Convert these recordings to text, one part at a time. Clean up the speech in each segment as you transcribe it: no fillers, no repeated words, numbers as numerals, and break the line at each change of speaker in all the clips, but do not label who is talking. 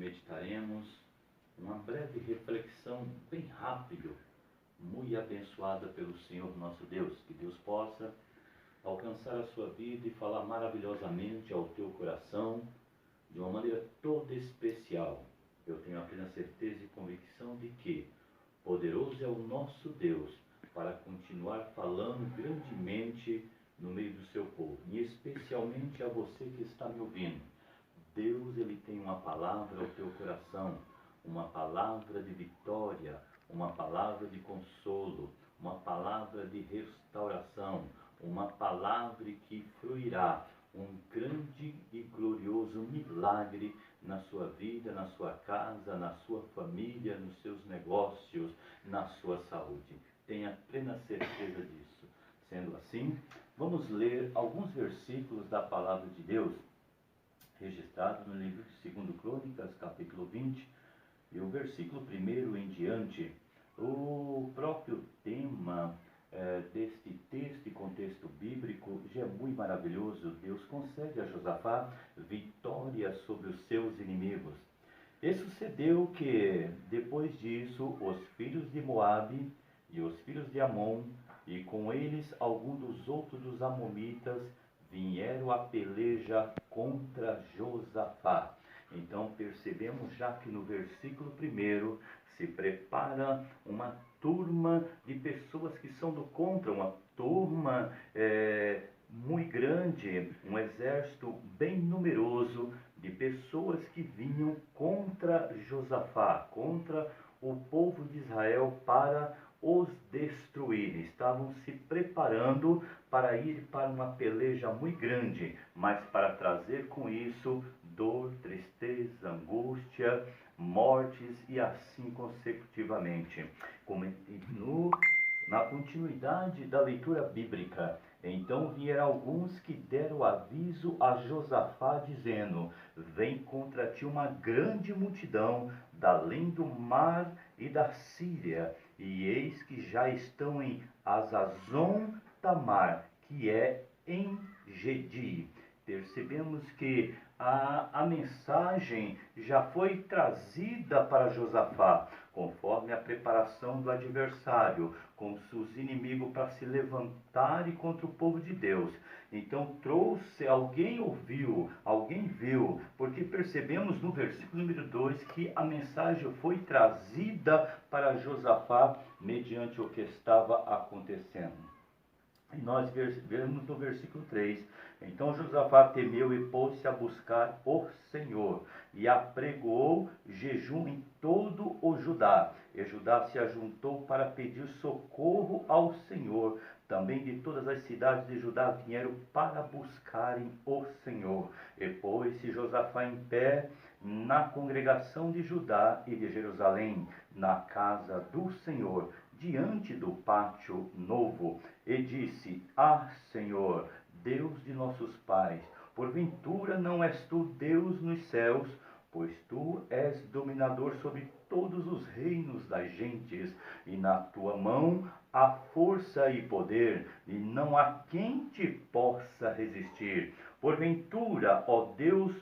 meditaremos uma breve reflexão bem rápida, muito abençoada pelo Senhor nosso Deus. Que Deus possa alcançar a sua vida e falar maravilhosamente ao teu coração de uma maneira toda especial. Eu tenho a plena certeza e convicção de que poderoso é o nosso Deus para continuar falando grandemente no meio do seu povo, e especialmente a você que está me ouvindo. Deus, ele tem uma palavra ao teu coração, uma palavra de vitória, uma palavra de consolo, uma palavra de restauração, uma palavra que fluirá um grande e glorioso milagre na sua vida, na sua casa, na sua família, nos seus negócios, na sua saúde. Tenha plena certeza disso. Sendo assim, vamos ler alguns versículos da palavra de Deus, registrado no livro de 2 Crônicas, capítulo 20, e o versículo 1 em diante. O próprio tema deste texto e contexto bíblico já é muito maravilhoso. Deus concede a Josafá vitória sobre os seus inimigos. E sucedeu que, depois disso, os filhos de Moabe e os filhos de Amon, e com eles alguns dos outros dos amonitas, vieram a peleja contra Josafá. Então percebemos já que no versículo 1 se prepara uma turma de pessoas que são do contra, uma turma muito grande, um exército bem numeroso de pessoas que vinham contra Josafá, contra o povo de Israel para os destruir. Estavam se preparando para ir para uma peleja muito grande, mas para trazer com isso dor, tristeza, angústia, mortes e assim consecutivamente. Na continuidade da leitura bíblica, então vieram alguns que deram aviso a Josafá, dizendo: vem contra ti uma grande multidão da além do mar e da Síria, e eis que já estão em Hazazon Tamar, que é em Gedi. Percebemos que a mensagem já foi trazida para Josafá, conforme a preparação do adversário, com seus inimigos para se levantarem contra o povo de Deus. Então trouxe, alguém ouviu, alguém viu, porque percebemos no versículo número 2 que a mensagem foi trazida para Josafá mediante o que estava acontecendo. E nós vemos no versículo 3, então Josafá temeu e pôs-se a buscar o Senhor, e apregoou jejum em todo o Judá. E Judá se ajuntou para pedir socorro ao Senhor. Também de todas as cidades de Judá vieram para buscarem o Senhor. E pôs-se Josafá em pé na congregação de Judá e de Jerusalém, na casa do Senhor, diante do pátio novo, e disse: Ah, Senhor, Deus de nossos pais, porventura não és tu Deus nos céus, pois tu és dominador sobre todos os reinos das gentes, e na tua mão há força e poder, e não há quem te possa resistir. Porventura, ó Deus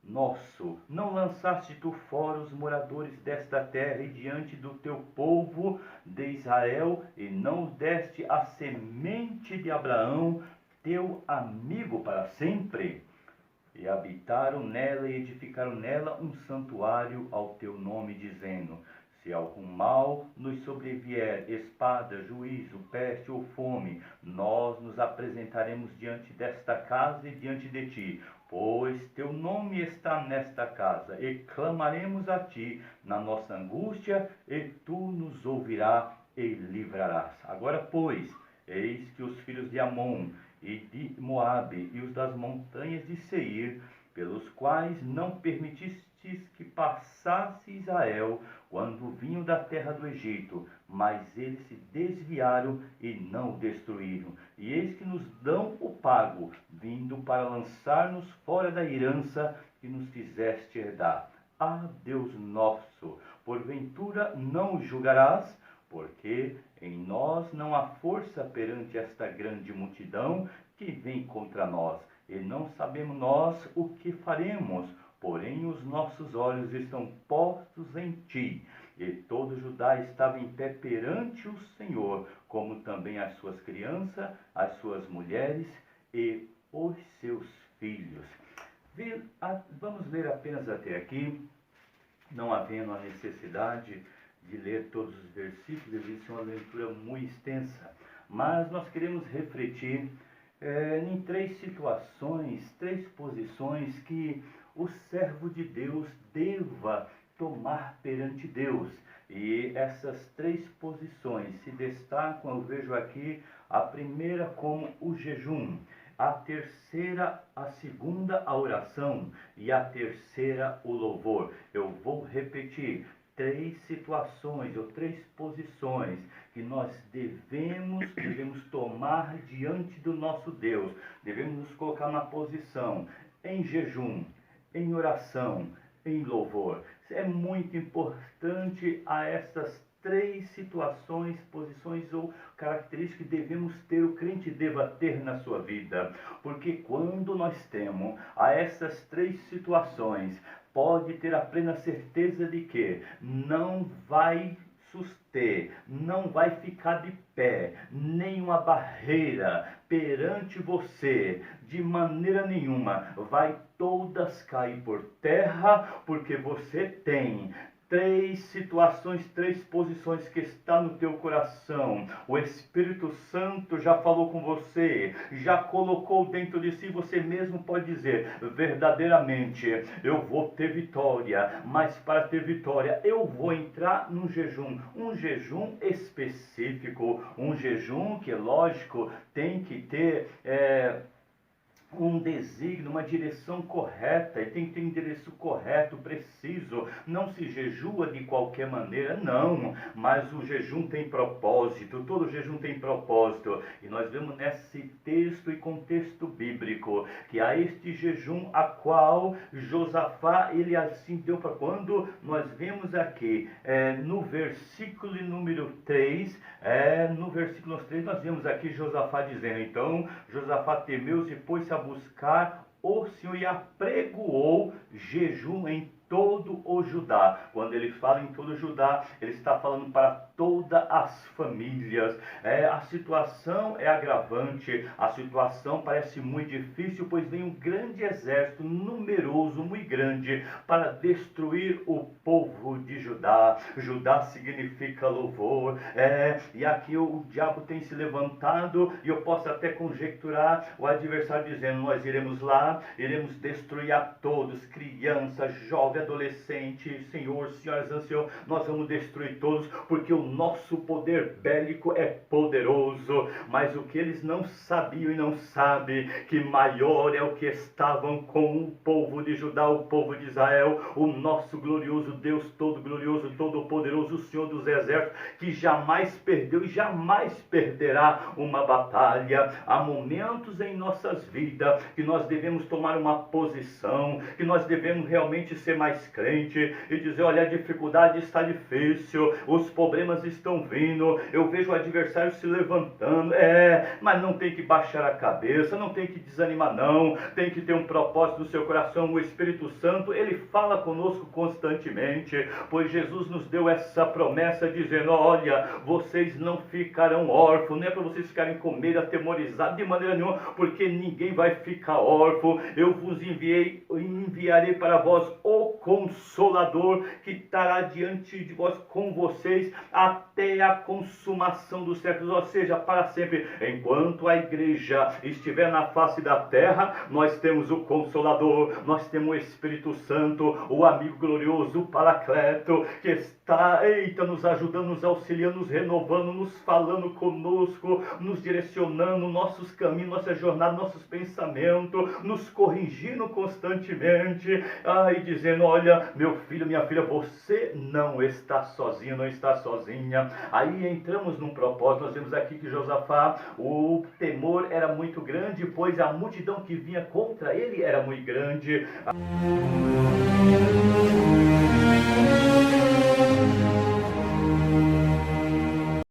nosso, não lançaste tu fora os moradores desta terra e diante do teu povo de Israel, e não deste a semente de Abraão, teu amigo, para sempre? E habitaram nela e edificaram nela um santuário ao teu nome, dizendo: se algum mal nos sobrevier, espada, juízo, peste ou fome, nós nos apresentaremos diante desta casa e diante de ti, pois teu nome está nesta casa, e clamaremos a ti na nossa angústia, e tu nos ouvirás e livrarás. Agora, pois, eis que os filhos de Amon e de Moabe e os das montanhas de Seir, pelos quais não permitistes que passasse Israel quando vinham da terra do Egito, mas eles se desviaram e não o destruíram. E eis que nos dão o pago, vindo para lançar-nos fora da herança que nos fizeste herdar. Ah, Deus nosso, porventura não julgarás? Porque em nós não há força perante esta grande multidão que vem contra nós, e não sabemos nós o que faremos, porém os nossos olhos estão postos em ti. E todo Judá estava em pé perante o Senhor, como também as suas crianças, as suas mulheres e os seus filhos. Vamos ler apenas até aqui, não havendo a necessidade de ler todos os versículos, isso é uma leitura muito extensa, mas nós queremos refletir em três situações, três posições que o servo de Deus deva tomar perante Deus. E essas três posições se destacam, eu vejo aqui, a primeira como o jejum, a terceira, a segunda, a oração, e a terceira, o louvor. Eu vou repetir, três situações ou três posições que nós devemos tomar diante do nosso Deus. Devemos nos colocar na posição em jejum, em oração, em louvor. É muito importante a essas três situações, posições ou características que devemos ter, o crente deva ter na sua vida. Porque quando nós temos a essas três situações, pode ter a plena certeza de que não vai suster, não vai ficar de pé, nenhuma barreira perante você, de maneira nenhuma, vai todas cair por terra, porque você tem três situações, três posições que está no teu coração. O Espírito Santo já falou com você, já colocou dentro de si, você mesmo pode dizer, verdadeiramente, eu vou ter vitória, mas para ter vitória, eu vou entrar num jejum, um jejum específico, um jejum que, lógico, tem que ter um desígnio, uma direção correta, e tem que ter um endereço correto, preciso. Não se jejua de qualquer maneira, não, mas o jejum tem propósito, todo jejum tem propósito, e nós vemos nesse texto e contexto bíblico, que há este jejum a qual Josafá, ele assim deu para quando nós vemos aqui, no versículo número 3, no versículo 3 nós vemos aqui Josafá dizendo, então Josafá temeu e pôs-se a buscar o Senhor e apregoou jejum em todo o Judá. Quando ele fala em todo o Judá, ele está falando para todas as famílias. A situação é agravante, a situação parece muito difícil, pois vem um grande exército, numeroso, muito grande, para destruir o povo de Judá. Judá significa louvor, e aqui o diabo tem se levantado, e eu posso até conjecturar o adversário dizendo, nós iremos lá, iremos destruir a todos, crianças, jovens, adolescentes, senhor, senhoras, anciãos, nós vamos destruir todos, porque o nosso poder bélico é poderoso. Mas o que eles não sabiam e não sabem, que maior é o que estavam com o povo de Judá, o povo de Israel, o nosso glorioso Deus, todo glorioso, todo poderoso, o Senhor dos exércitos, que jamais perdeu e jamais perderá uma batalha. Há momentos em nossas vidas que nós devemos tomar uma posição, que nós devemos realmente ser mais crente e dizer, olha, a dificuldade está difícil, os problemas estão vindo, eu vejo o adversário se levantando, mas não tem que baixar a cabeça, não tem que desanimar não, tem que ter um propósito no seu coração. O Espírito Santo, ele fala conosco constantemente, pois Jesus nos deu essa promessa dizendo, olha, vocês não ficarão órfãos, não é para vocês ficarem com medo, atemorizados de maneira nenhuma, porque ninguém vai ficar órfão. Eu vos enviarei para vós o Consolador, que estará diante de vós com vocês até a consumação dos séculos, ou seja, para sempre. Enquanto a igreja estiver na face da terra, nós temos o Consolador, nós temos o Espírito Santo, o amigo glorioso, o Paracleto, que está, nos ajudando, nos auxiliando, nos renovando, nos falando conosco, nos direcionando nossos caminhos, nossa jornada, nossos pensamentos, nos corrigindo constantemente, e dizendo, olha, meu filho, minha filha, você não está sozinho, não está sozinha. Aí entramos num propósito, nós vemos aqui que Josafá, o temor era muito grande, pois a multidão que vinha contra ele era muito grande.